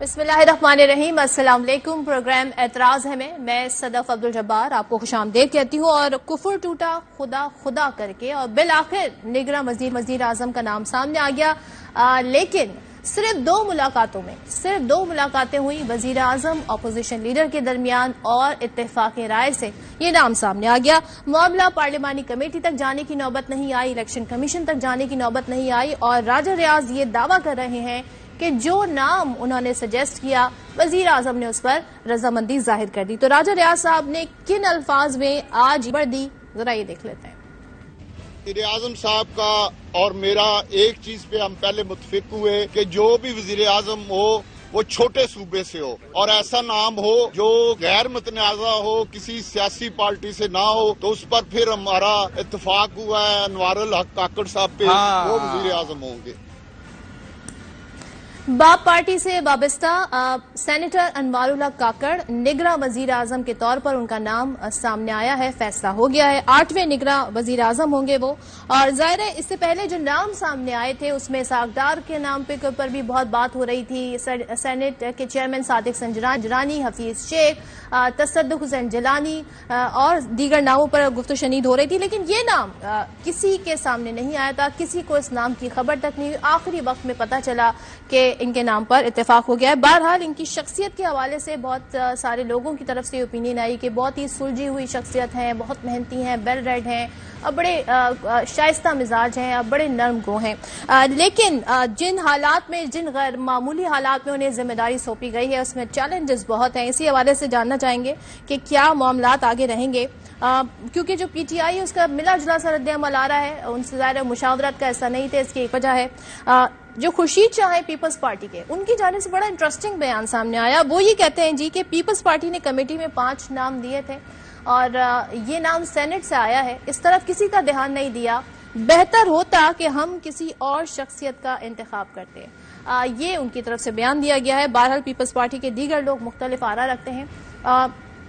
بسم اللہ الرحمن الرحیم، السلام علیکم۔ پروگرام اعتراض ہے میں صدف عبدالجبار آپ کو خوش آمدید کہتی ہوں۔ اور کفر ٹوٹا خدا خدا کر کے اور بالآخر نگراں وزیر اعظم کا نام سامنے آ گیا، لیکن صرف دو ملاقاتیں ہوئی وزیر اعظم اپوزیشن لیڈر کے درمیان اور اتفاق رائے سے یہ نام سامنے آ گیا۔ معاملہ پارلیمانی کمیٹی تک جانے کی نوبت نہیں آئی، الیکشن کمیشن تک جانے کی نوبت نہیں آئی، اور راجہ ریاض یہ دعویٰ کر رہے ہیں کہ جو نام انہوں نے سجیسٹ کیا وزیر اعظم نے اس پر رضامندی ظاہر کر دی۔ تو راجہ ریاض صاحب نے کن الفاظ میں آج خبر دی، ذرا یہ دیکھ لیتے ہیں۔ وزیر اعظم صاحب کا اور میرا ایک چیز پہ ہم پہلے متفق ہوئے کہ جو بھی وزیر اعظم ہو وہ چھوٹے صوبے سے ہو اور ایسا نام ہو جو غیر متنازع ہو، کسی سیاسی پارٹی سے نہ ہو، تو اس پر پھر ہمارا اتفاق ہوا ہے انوار الحق کاکڑ صاحب پہ، وہ وزیر اعظم ہوں گے۔ باپ پارٹی سے وابستہ سینیٹر انوار الحق کاکڑ نگراں وزیر اعظم کے طور پر ان کا نام سامنے آیا ہے، فیصلہ ہو گیا ہے، 8ویں نگراں وزیر اعظم ہوں گے وہ۔ اور ظاہر ہے اس سے پہلے جو نام سامنے آئے تھے اس میں اسحاق ڈار کے نام کے اوپر بھی بہت بات ہو رہی تھی، سینٹ کے چیئرمین صادق سنجرانی، حفیظ شیخ، تصدق حسین جیلانی اور دیگر ناموں پر گفت و شنید ہو رہی تھی، لیکن یہ نام کسی کے سامنے نہیں آیا تھا، کسی کو اس نام کی خبر تک نہیں ہوئی۔ آخری وقت میں پتہ چلا کہ ان کے نام پر اتفاق ہو گیا ہے۔ بہرحال ان کی شخصیت کے حوالے سے بہت سارے لوگوں کی طرف سے اوپینین آئی کہ بہت ہی سلجھی ہوئی شخصیت ہیں، بہت محنتی ہیں، ویل ریڈ ہیں، اور بڑے شائستہ مزاج ہیں، اور بڑے نرم گو ہیں، لیکن جن حالات میں، جن غیر معمولی حالات میں انہیں ذمہ داری سونپی گئی ہے اس میں چیلنجز بہت ہیں۔ اسی حوالے سے جاننا چاہیں گے کہ کیا معاملات آگے رہیں گے، کیونکہ جو پی ٹی آئی اس کا ملا جلا سا رد عمل آ رہا ہے، ان سے ظاہر مشاورت کا ایسا نہیں تھا، اس کی ایک وجہ ہے جو خورشید شاہ ہیں پیپلز پارٹی کے، ان کی جانب سے بڑا انٹرسٹنگ بیان سامنے آیا۔ وہ یہ کہتے ہیں جی کہ پیپلز پارٹی نے کمیٹی میں 5 نام دیے تھے اور یہ نام سینٹ سے آیا ہے، اس طرف کسی کا دھیان نہیں دیا، بہتر ہوتا کہ ہم کسی اور شخصیت کا انتخاب کرتے، یہ ان کی طرف سے بیان دیا گیا ہے۔ بہرحال پیپلز پارٹی کے دیگر لوگ مختلف آراء رکھتے ہیں۔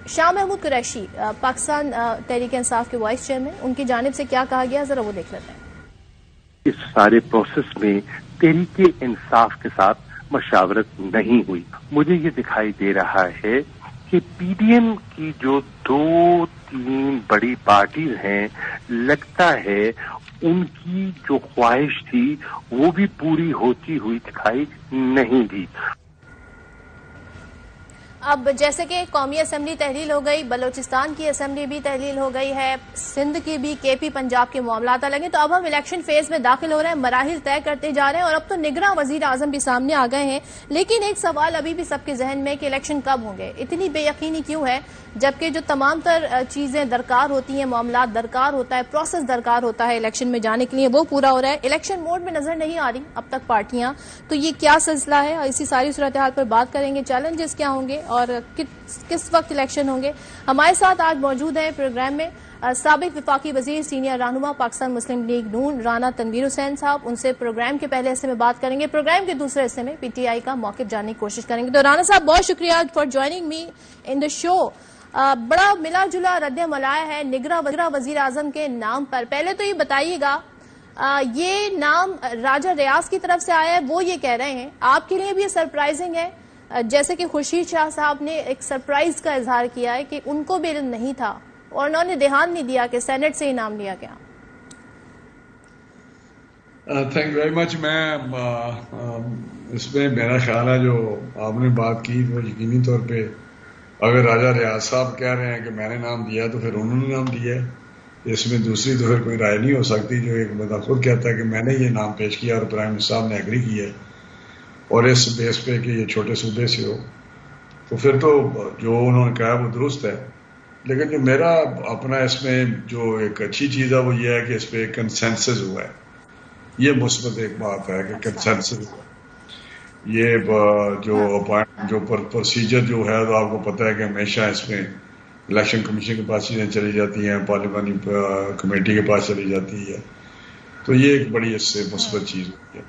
شاہ محمود قریشی پاکستان تحریک انصاف کے وائس چیئرمین، ان کی جانب سے کیا کہا گیا ذرا وہ دیکھ لیتے ہیں۔ اس سارے پروسیس میں تحریک انصاف کے ساتھ مشاورت نہیں ہوئی۔ مجھے یہ دکھائی دے رہا ہے کہ پی ڈی ایم کی جو 2-3 بڑی پارٹیز ہیں، لگتا ہے ان کی جو خواہش تھی وہ بھی پوری ہوتی ہوئی دکھائی نہیں دی۔ اب جیسے کہ قومی اسمبلی تحلیل ہو گئی، بلوچستان کی اسمبلی بھی تحلیل ہو گئی ہے، سندھ کی بھی، کے پی پنجاب کے معاملات الگ ہیں، تو اب ہم الیکشن فیز میں داخل ہو رہے ہیں، مراحل طے کرتے جا رہے ہیں، اور اب تو نگراں وزیر اعظم بھی سامنے آ گئے ہیں، لیکن ایک سوال ابھی بھی سب کے ذہن میں کہ الیکشن کب ہوں گے، اتنی بے یقینی کیوں ہے، جبکہ جو تمام تر چیزیں درکار ہوتی ہیں، معاملات درکار ہوتا ہے، پروسیس درکار ہوتا ہے الیکشن میں جانے کے لیے، وہ پورا ہو رہا ہے۔ الیکشن موڈ میں نظر نہیں آ رہی اب تک پارٹیاں، تو یہ کیا سلسلہ ہے، اور اسی ساری صورتحال پر بات کریں گے، چیلنجز کیا ہوں گے اور کس وقت الیکشن ہوں گے۔ ہمارے ساتھ آج موجود ہیں پروگرام میں سابق وفاقی وزیر، سینئر رہنما پاکستان مسلم لیگ نون رانا تنویر حسین صاحب، ان سے پروگرام کے پہلے حصے میں بات کریں گے، پروگرام کے دوسرے حصے میں پی ٹی آئی کا موقف جاننے کی کوشش کریں گے۔ تو رانا صاحب بہت شکریہ فار جوائننگ می ان دا شو۔ بڑا ملا جلا رد عمل آیا ہے نگراں وزیر اعظم کے نام پر، پہلے تو یہ بتائیے گا یہ نام راجہ ریاض کی طرف سے آیا ہے، وہ یہ کہہ رہے ہیں، آپ کے لیے بھی یہ سرپرائزنگ ہے، جیسے کہ خورشید شاہ صاحب نے ایک سرپرائز کا اظہار کیا ہے کہ ان کو بھی علم نہیں تھا اور انہوں نے دھیان نہیں دیا کہ سینٹ سے ہی نام لیا گیا۔ Thank very much. میں اس میں میرا خیال ہے جو آپ نے بات کی وہ یقینی طور پہ اگر راجہ ریاض صاحب کہہ رہے ہیں کہ میں نے نام دیا تو پھر انہوں نے نام دیا ہے، اس میں دوسری تو پھر کوئی رائے نہیں ہو سکتی۔ جو ایک بندہ خود کہتا ہے کہ میں نے یہ نام پیش کیا اور پرائم منسٹر صاحب نے ایگری کیا ہے، اور اس بیس پہ کہ یہ چھوٹے صوبے سے ہو، تو پھر تو جو انہوں نے کہا وہ درست ہے۔ لیکن جو میرا اپنا اس میں جو ایک اچھی چیز ہے وہ یہ ہے کہ اس پہ کنسنسس ہوا ہے، یہ مثبت ایک بات ہے کہ کنسنسس ہوا ہے۔ یہ جو پروسیجر جو ہے تو آپ کو پتہ ہے کہ ہمیشہ اس میں الیکشن کمیشن کے پاس چیزیں چلی جاتی ہیں، پارلیمانی کمیٹی کے پاس چلی جاتی ہے، تو یہ ایک بڑی اس سے مثبت چیز ہوتی ہے۔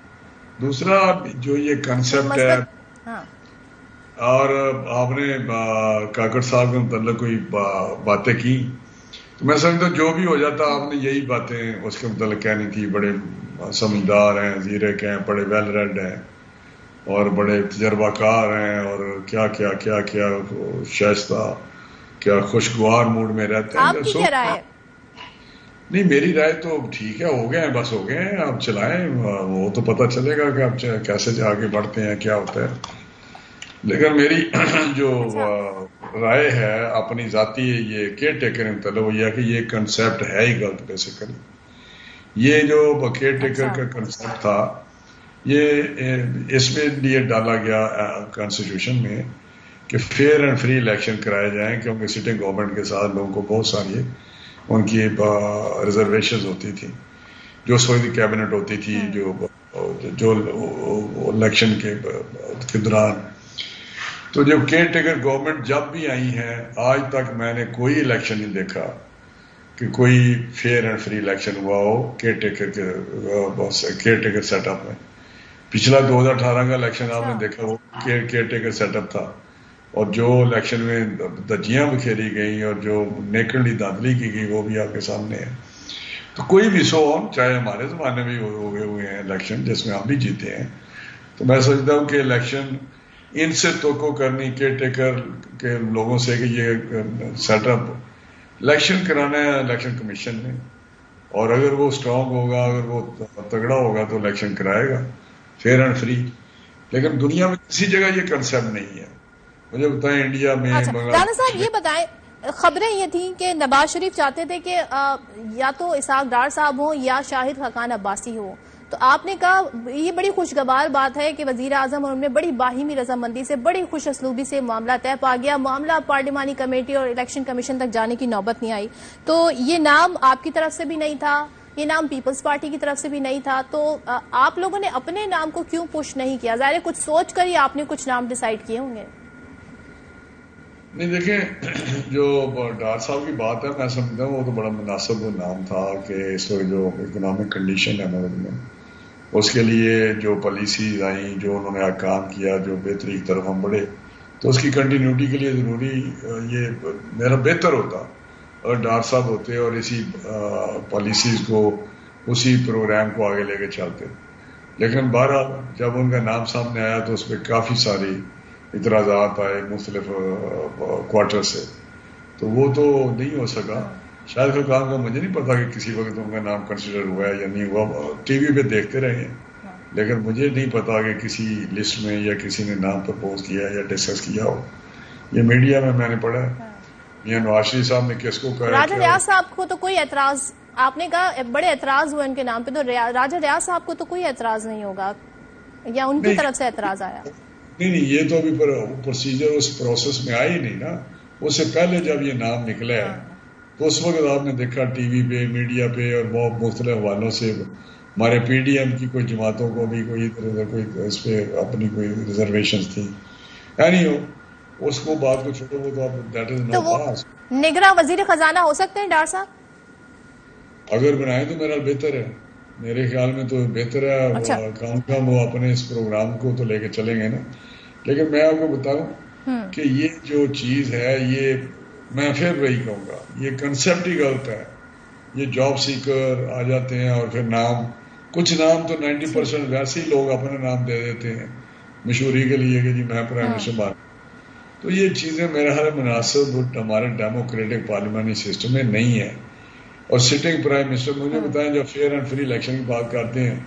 دوسرا جو یہ کنسیپٹ ہے، اور آپ نے کاکڑ صاحب کے متعلق کوئی باتیں کی، تو میں سمجھتا ہوں جو بھی ہو جاتا آپ نے یہی باتیں اس کے متعلق کہنی تھی، بڑے سمجھدار ہیں، زیرک ہیں، بڑے ویل ریڈ ہیں، اور بڑے تجربہ کار ہیں اور کیا کیا کیا کیا شائستہ کیا خوشگوار موڈ میں رہتے ہیں. آپ کی کیا رائے ہے؟ نہیں میری رائے تو ٹھیک ہے, ہو گئے ہیں, بس ہو گئے ہیں, آپ چلائیں, وہ تو پتہ چلے گا کہ آپ کیسے آگے بڑھتے ہیں, کیا ہوتا ہے. لیکن میری جو رائے ہے اپنی ذاتی یہ کیئر ٹیکر مطلب وہ یہ ہے کہ یہ کنسیپٹ ہے ہی غلط. بیسیکلی یہ جو کیئر ٹیکر کا کنسیپٹ تھا یہ اس میں لیے ڈالا گیا کانسٹیٹیوشن میں کہ فیئر اینڈ فری الیکشن کرائے جائیں, کیونکہ سٹنگ گورنمنٹ کے ساتھ لوگوں کو بہت ساری ان کی ریزرویشنز ہوتی تھی جو اس وقت کیبنٹ ہوتی تھی جو الیکشن کے دوران. تو جب کیئر ٹیکر گورنمنٹ جب بھی آئی ہے آج تک میں نے کوئی الیکشن نہیں دیکھا کہ کوئی فیئر اینڈ فری الیکشن ہوا ہو کیئر ٹیکر سیٹ اپ میں. پچھلا 2018 کا الیکشن آپ نے دیکھا وہ کیئر ٹیکر سیٹ اپ تھا, اور جو الیکشن میں دجیاں بکھیری گئیں اور جو نیکڑی دھاندلی کی گئی وہ بھی آپ کے سامنے ہے. تو کوئی بھی چاہے ہمارے زمانے میں ہوئے ہوئے ہیں الیکشن جس میں ہم بھی جیتے ہیں. تو میں سمجھتا ہوں کہ الیکشن ان سے توقع کرنی کیئر ٹیکر کے لوگوں سے کہ یہ سیٹ اپ الیکشن کرانا ہے الیکشن کمیشن نے, اور اگر وہ اسٹرانگ ہوگا اگر وہ تگڑا ہوگا تو الیکشن کرائے گا فیئر اینڈ فری. لیکن دنیا میں کسی جگہ یہ کنسیپٹ نہیں ہے. مجھے بتائیں انڈیا میں رانا صاحب یہ بتائیں, خبریں یہ تھیں کہ نواز شریف چاہتے تھے کہ یا تو اسحاق ڈار صاحب ہوں یا شاہد خاقان عباسی ہو, تو آپ نے کہا یہ بڑی خوشگوار بات ہے کہ وزیر اعظم اور ان میں بڑی باہمی رضامندی سے بڑی خوش اسلوبی سے معاملہ طے پا گیا, معاملہ پارلیمانی کمیٹی اور الیکشن کمیشن تک جانے کی نوبت نہیں آئی. تو یہ نام آپ کی طرف سے بھی نہیں تھا, یہ نام پیپلز پارٹی کی طرف سے بھی نہیں تھا, تو آپ لوگوں نے اپنے نام کو کیوں پش نہیں کیا؟ ظاہر ہے کچھ سوچ کر ہی آپ نے کچھ نام ڈیسائیڈ کیے ہوں گے. نہیں دیکھیں جو ڈار صاحب کی بات ہے میں سمجھتا ہوں وہ تو بڑا مناسب نام تھا کہ اس وقت جو اکنامک کنڈیشن ہے ملک میں اس کے لیے جو پالیسیز آئیں جو انہوں نے کام کیا جو بہتری کی طرف ہم بڑھے تو اس کی کنٹینیوٹی کے لیے ضروری یہ میرا بہتر ہوتا اگر ڈار صاحب ہوتے اور اسی پالیسیز کو اسی پروگرام کو آگے لے کے چلتے. لیکن بہرحال جب ان کا نام سامنے آیا تو اس پہ کافی ساری اعتراضات آئے مختلف کوارٹر سے, تو وہ تو نہیں ہو سکا. شاید کوئی کام کا مجھے نہیں پتا کہ کسی وقت ان کا نام کنسیڈر ہوا ہے یا نہیں ہوا, ٹی وی پہ دیکھتے رہے ہیں, لیکن مجھے نہیں پتا کہ کسی لسٹ میں یا کسی نے نام پرپوز کیا یا ڈسکس کیا ہو. یہ میڈیا میں نے پڑھا ہے. میاں نواز شریف صاحب نے کس کو کہا, راجہ ریاض صاحب کو تو کوئی اعتراض, آپ نے کہا بڑے اعتراض ہوئے ان کے نام پہ, تو راجہ ریاض صاحب کو تو کوئی اعتراض نہیں ہوگا یا ان کی طرف سے اعتراض آیا؟ نہیں یہ تو ابھی پروسیجر اس پروسیس میں آئی نہیں نا. اس سے پہلے جب یہ نام نکلا ہے تو اس وقت آپ نے دیکھا ٹی وی پہ میڈیا پہ اور بہت مختلف حوالوں سے ہمارے پی ڈی ایم کی کوئی جماعتوں کو بھی کوئی کوئی اس پہ اپنی کوئی ریزرویشنز تھی. یعنی اس کو بات کو چھوڑو وہ تو آپ دیٹ از ناٹ پاس. نگراں وزیر خزانہ ہو سکتے ہیں ڈار صاحب؟ اگر بنائے تو میرا بہتر ہے, میرے خیال میں تو بہتر ہے. کم وہ اپنے اس پروگرام کو تو لے کے چلیں گے نا. لیکن میں آپ کو بتاؤں کہ یہ جو چیز ہے یہ میں پھر وہی کہوں گا یہ کنسیپٹ ہی غلط ہے. یہ جاب سیکر آ جاتے ہیں اور پھر نام کچھ نام تو 90% ویسے ہی لوگ اپنے نام دے دیتے ہیں مشہوری کے لیے کہ جی میں پرائم منسٹر بن. تو یہ چیزیں میرا خیال مناسب ہمارے ڈیموکریٹک پارلیمانی سسٹم میں نہیں ہے. اور سٹنگ پرائم منسٹر مجھے بتائیں جب فیئر اینڈ فری الیکشن کی بات کرتے ہیں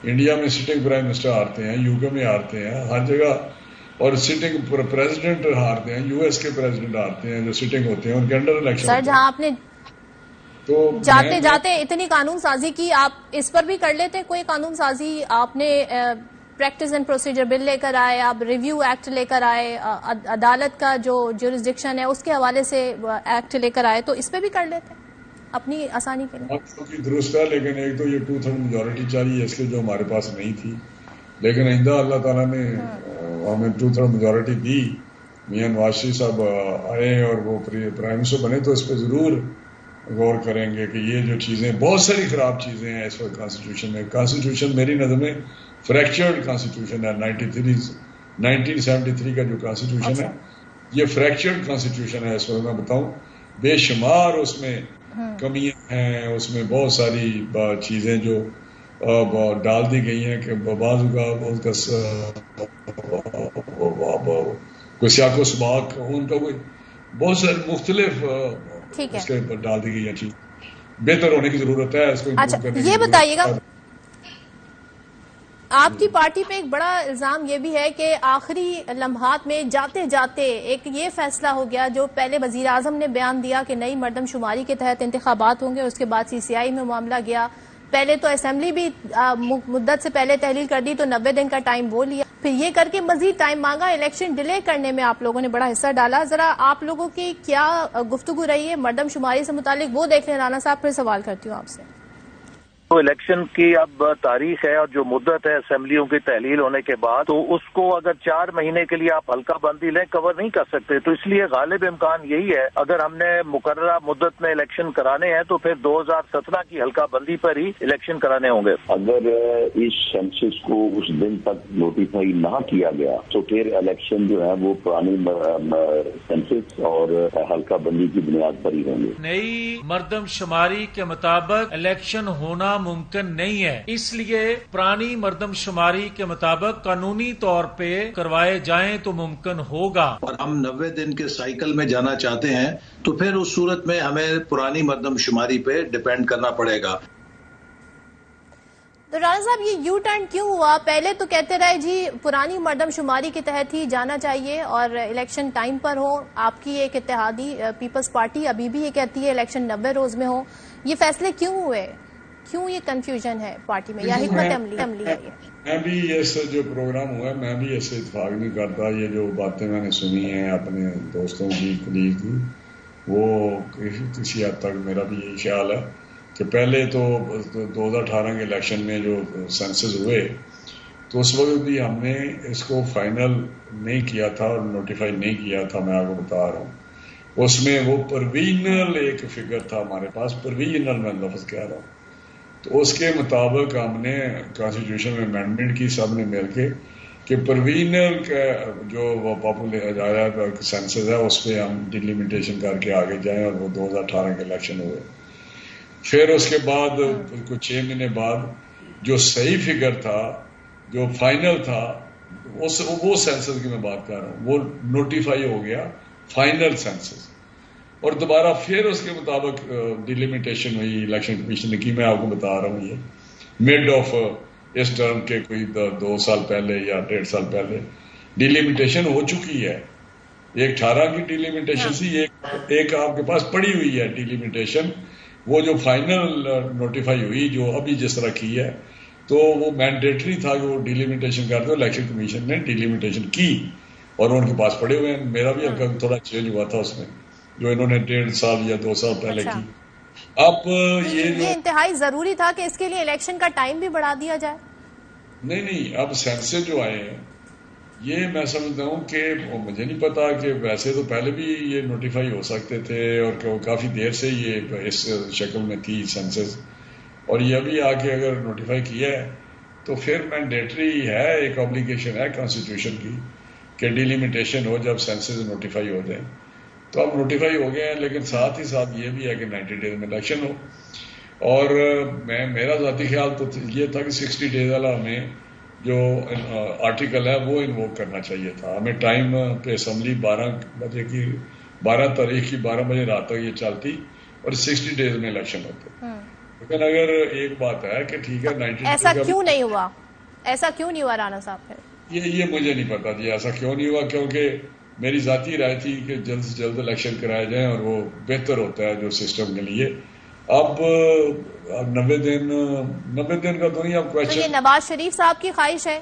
انڈیا میں سٹنگ پرائم منسٹر ہارتے ہیں, یو کے میں ہارتے ہیں, ہر جگہ, اور سٹنگ پریزیڈنٹ ہارتے ہیں, یو ایس کے پریزیڈنٹ ہارتے ہیں جو سٹنگ ہوتے ہیں ان کے انڈر الیکشن. سر جہاں آپ نے تو جاتے جاتے اتنی قانون سازی کی, آپ اس پر بھی کر لیتے کوئی قانون سازی. آپ نے پریکٹس اینڈ پروسیجر بل لے کر آئے, آپ ریویو ایکٹ لے کر آئے, عدالت کا جو جورسڈکشن ہے اس کے حوالے سے ایکٹ لے کر آئے, تو اس پہ بھی کر لیتے اپنی آسانی کے لیے. درست ہے, لیکن ایک تو یہ 2/3 میجورٹی چاہیے اس کے جو ہمارے پاس نہیں تھی, لیکن آئندہ اللہ تعالیٰ نے ہمیں 2/3 میجورٹی دی. میاں نواز شریف صاحب آئے اور وہ پرائم منسٹر بنے تو اس پہ ضرور غور کریں گے کہ یہ جو چیزیں بہت ساری خراب چیزیں ہیں اس وقت کانسٹیٹیوشن میں. کانسٹیٹیوشن میری نظر میں فریکچرڈ کانسٹیٹیوشن ہے. 1973 کا جو کانسٹیٹیوشن ہے یہ فریکچرڈ کانسٹیٹیوشن ہے اس وقت. میں بتاؤں بے شمار اس میں کمیاں ہیں, اس میں بہت ساری چیزیں جو ڈال دی گئی ہیں کہ بعض کا کوئی سیاق و سباق ان کا کوئی بہت سارے مختلف اس کے اوپر ڈال دی گئی ہیں چیز بہتر ہونے کی ضرورت ہے اس کو اچھا یہ بتائیے گا آپ کی پارٹی پہ ایک بڑا الزام یہ بھی ہے کہ آخری لمحات میں جاتے جاتے ایک یہ فیصلہ ہو گیا جو پہلے وزیر اعظم نے بیان دیا کہ نئی مردم شماری کے تحت انتخابات ہوں گے، اس کے بعد CCI میں معاملہ گیا، پہلے تو اسمبلی بھی مدت سے پہلے تحلیل کر دی تو 90 دن کا ٹائم وہ لیا، پھر یہ کر کے مزید ٹائم مانگا، الیکشن ڈیلے کرنے میں آپ لوگوں نے بڑا حصہ ڈالا۔ ذرا آپ لوگوں کی کیا گفتگو رہی ہے مردم شماری سے متعلق وہ دیکھ لیں رانا صاحب، پھر سوال کرتی ہوں آپ سے۔ تو الیکشن کی اب تاریخ ہے اور جو مدت ہے اسمبلیوں کی تحلیل ہونے کے بعد، تو اس کو اگر 4 مہینے کے لیے آپ حلقہ بندی لیں کور نہیں کر سکتے، تو اس لیے غالب امکان یہی ہے اگر ہم نے مقررہ مدت میں الیکشن کرانے ہیں تو پھر 2017 کی حلقہ بندی پر ہی الیکشن کرانے ہوں گے۔ اگر اس سینسس کو اس دن تک نوٹیفائی نہ کیا گیا تو پھر الیکشن جو ہے وہ پرانی سینسس اور حلقہ بندی کی بنیاد پر ہی ہوں گے۔ نئی مردم شماری کے مطابق الیکشن ہونا ممکن نہیں ہے، اس لیے پرانی مردم شماری کے مطابق قانونی طور پہ کروائے جائیں تو ممکن ہوگا۔ اور ہم 90 دن کے سائیکل میں جانا چاہتے ہیں تو پھر اس صورت میں ہمیں پرانی مردم شماری پہ ڈیپینڈ کرنا پڑے گا۔ تو رانا صاحب یہ یو ٹرن کیوں ہوا؟ پہلے تو کہتے رہے جی پرانی مردم شماری کے تحت ہی جانا چاہیے اور الیکشن ٹائم پر ہو، آپ کی ایک اتحادی پیپلز پارٹی ابھی بھی یہ کہتی ہے الیکشن 90 روز میں ہو، یہ فیصلے کیوں ہوئے؟ کیوں یہ کنفیوژن ہے پارٹی میں یا حکمت عملی ہے؟ میں بھی اس جو پروگرام ہوا ہے میں بھی ایسے اتفاق نہیں کرتا، یہ جو باتیں میں نے سنی ہیں اپنے دوستوں کی کلیگ کی، وہ کسی حد تک میرا بھی یہی خیال ہے کہ پہلے تو 2018 کے الیکشن میں جو سینسز ہوئے تو اس وقت بھی ہم نے اس کو فائنل نہیں کیا تھا اور نوٹیفائی نہیں کیا تھا، میں آپ کو بتا رہا ہوں۔ اس میں وہ پرویژنل ایک فگر تھا ہمارے پاس، پرویژنل میں لفظ کہہ رہا ہوں، تو اس کے مطابق ہم نے کانسٹیٹیوشن میں امینڈمنٹ کی سب نے مل کے کہ پرویژنل کا جو پاپولر سینسز ہے اس پہ ہم ڈیلیمیٹیشن کر کے آگے جائیں، اور وہ 2018 کے الیکشن ہوئے۔ پھر اس کے بعد کچھ 6 مہینے بعد جو صحیح فگر تھا جو فائنل تھا وہ سینسز کی میں بات کر رہا ہوں، وہ نوٹیفائی ہو گیا فائنل سینسز، اور دوبارہ پھر اس کے مطابق ڈیلیمیٹیشن ہوئی الیکشن کمیشن نے کی۔ میں آپ کو بتا رہا ہوں یہ مڈ آف اس ٹرم کے کوئی 2 سال پہلے یا 1.5 سال پہلے ڈیلیمیٹیشن ہو چکی ہے۔ ایک 18 کی ڈیلیمیٹیشن سی، ایک آپ کے پاس پڑی ہوئی ہے ڈیلیمیٹیشن، وہ جو فائنل نوٹیفائی ہوئی جو ابھی جس طرح کی ہے، تو وہ مینڈیٹری تھا کہ وہ ڈیلیمیٹیشن کر دو، الیکشن کمیشن نے ڈیلیمیٹیشن کی اور ان کے پاس پڑے ہوئے ہیں۔ میرا بھی تھوڑا چینج ہوا تھا اس میں جو انہوں نے 1.5 سال یا 2 سال پہلے کی۔ اب یہ انتہائی ضروری تھا کہ اس کے لیے الیکشن کا ٹائم بھی بڑھا دیا جائے۔ نہیں، اب سینسز جو آئے ہیں یہ میں سمجھتا ہوں کہ مجھے نہیں پتا کہ ویسے تو پہلے بھی یہ نوٹیفائی ہو سکتے تھے اور کافی دیر سے یہ اس شکل میں تھی سینسز، اور یہ ابھی آ کے اگر نوٹیفائی کیا ہے تو پھر مینڈیٹری ہے، ایک اوبلیگیشن ہے کانسٹیٹیوشن کی کہ ڈیلیمیٹیشن ہو جب سینسز نوٹیفائی ہو جائیں۔ تو اب نوٹیفائی ہو گئے ہیں، لیکن ساتھ ہی ساتھ یہ بھی ہے کہ 90 ڈیز میں الیکشن ہو، اور میرا ذاتی خیال تو یہ تھا کہ 60 ڈیز والا ہمیں جو آرٹیکل ہے وہ انووک کرنا چاہیے تھا۔ ہمیں ٹائم پہ اسمبلی 12 تاریخ کی 12 بجے رات تک یہ چلتی اور 60 ڈیز میں الیکشن ہوتے۔ لیکن اگر ایک بات ہے کہ ٹھیک ہے 90 ایسا کیوں نہیں ہوا؟ ایسا کیوں نہیں ہوا رانا صاحب؟ پھر یہ مجھے نہیں پتا جی ایسا کیوں نہیں ہوا، کیونکہ میری ذاتی رائے تھی کہ جلد سے جلد الیکشن کرائے جائیں اور وہ بہتر ہوتا ہے جو سسٹم کے لیے۔ اب 90 دن کا تو نہیں، اب کوشچن یہ نواز شریف صاحب کی خواہش ہے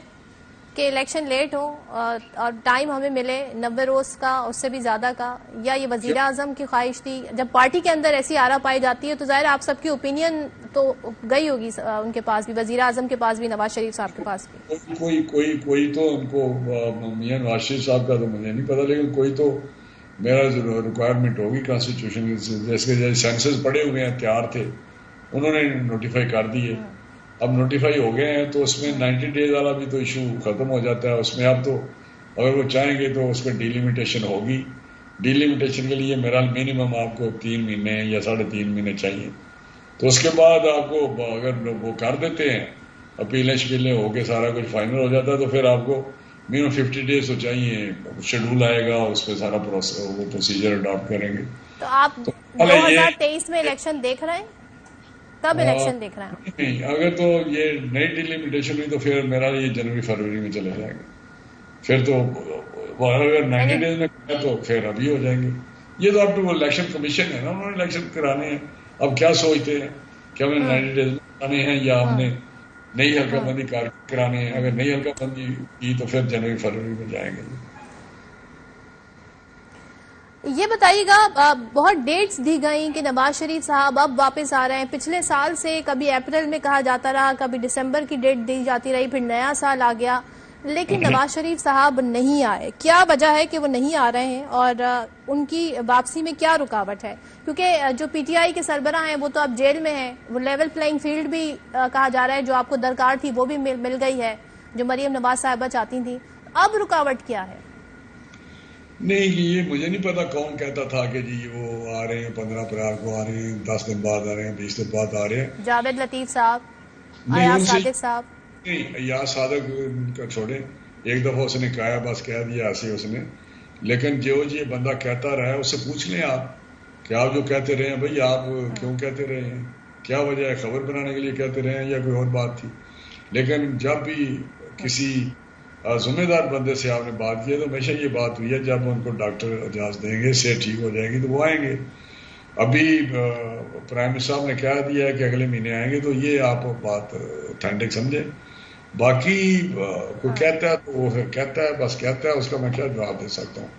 کہ الیکشن لیٹ ہو اور ٹائم ہمیں ملے 90 روز کا، اس سے بھی زیادہ کا، یا یہ وزیر اعظم کی خواہش تھی؟ جب پارٹی کے اندر ایسی آرا پائی جاتی ہے تو ظاہر آپ سب کی اوپینین تو گئی ہوگی ان کے پاس بھی، وزیر اعظم کے پاس بھی، نواز شریف صاحب کے پاس بھی۔ کوئی تو ان کو میاں نواز شریف صاحب کا تو مجھے نہیں پتا، لیکن کوئی تو میرا ریکوائرمنٹ ہوگی کانسٹیٹیوشن، جیسے سینسز پڑے ہوئے ہیں تیار تھے انہوں نے نوٹیفائی کر دیے، اب نوٹیفائی ہو گئے ہیں تو اس میں 90 ڈیز والا بھی تو ایشو ختم ہو جاتا ہے۔ اس میں اب تو اگر وہ چاہیں گے تو اس میں ڈیلیمیٹیشن ہوگی۔ ڈیلیمیٹیشن کے لیے میرا منیمم آپ کو 3 مہینے یا 3.5 مہینے چاہیے، تو اس کے بعد آپ کو اگر وہ کر دیتے ہیں اپیلیں شپیلیں ہو کے سارا کچھ فائنل ہو جاتا ہے تو پھر آپ کو منیمم 50 days تو چاہیے، شیڈول آئے گا اس پہ سارا وہ پروسیجر اڈاپٹ کریں گے. تو آپ 2023 میں الیکشن دیکھ رہے ہیں؟ کب الیکشن دیکھ رہے ہیں؟ نہیں، اگر تو یہ نئی ڈیلیمیٹیشن ہوئی تو پھر میرا یہ جنوری فروری میں چلے جائیں گے. پھر تو اگر 90 days میں تو پھر ابھی ہو جائیں گے. یہ تو اب تو الیکشن کمیشن ہے نا، انہوں نے الیکشن کرانے ہیں. اب کیا سوچتے ہیں کہ ہمیں 90 days میں کرانے ہیں یا ہم نے نئی حلقہ بندی کرانے ہیں. اگر نئی حلقہ بندی کی تو پھر جنوری فروری میں جائیں گے. یہ بتائیے گا، بہت ڈیٹس دی گئی کہ نواز شریف صاحب اب واپس آ رہے ہیں. پچھلے سال سے کبھی اپریل میں کہا جاتا رہا، کبھی دسمبر کی ڈیٹ دی جاتی رہی، پھر نیا سال آ گیا، لیکن نواز شریف صاحب نہیں آئے. کیا وجہ ہے کہ وہ نہیں آ رہے ہیں اور ان کی واپسی میں کیا رکاوٹ ہے؟ کیونکہ جو پی ٹی آئی کے سربراہ ہیں وہ تو اب جیل میں ہیں. وہ لیول پلینگ فیلڈ بھی کہا جا رہا ہے، جو آپ کو درکار تھی وہ بھی مل گئی ہے، جو مریم نواز صاحبہ چاہتی تھیں. اب رکاوٹ کیا ہے؟ نہیں، یہ مجھے نہیں پتا کون کہتا تھا کہ جی وہ آ رہے ہیں 15 اپریل کو آ رہے ہیں، 10 دن بعد آ رہے ہیں، 20 دن بعد آ رہے ہیں. جاوید لطیف صاحب، ایاز صادق صاحب. نہیں، ایاز صادق کا چھوڑیں، ایک دفعہ اس نے کہا، بس کہہ دیا ایسے اس نے. لیکن جو یہ بندہ کہتا رہا ہے اس سے پوچھ لیں آپ کہ آپ جو کہتے رہے ہیں بھائی آپ کیوں کہتے رہے ہیں، کیا وجہ ہے؟ خبر بنانے کے لیے کہتے رہے ہیں یا کوئی اور بات تھی؟ لیکن جب بھی کسی ذمہ دار بندے سے آپ نے بات کی ہے تو ہمیشہ یہ بات ہوئی ہے جب ان کو ڈاکٹر اجازت دیں گے، صحت ٹھیک ہو جائے گی تو وہ آئیں گے. ابھی پرائم منسٹر صاحب نے کہہ دیا ہے کہ اگلے مہینے آئیں گے، تو یہ آپ بات اتھینٹک سمجھیں. باقی کوئی کہتا ہے تو وہ کہتا ہے، بس کہتا ہے، اس کا میں کیا جواب دے سکتا ہوں.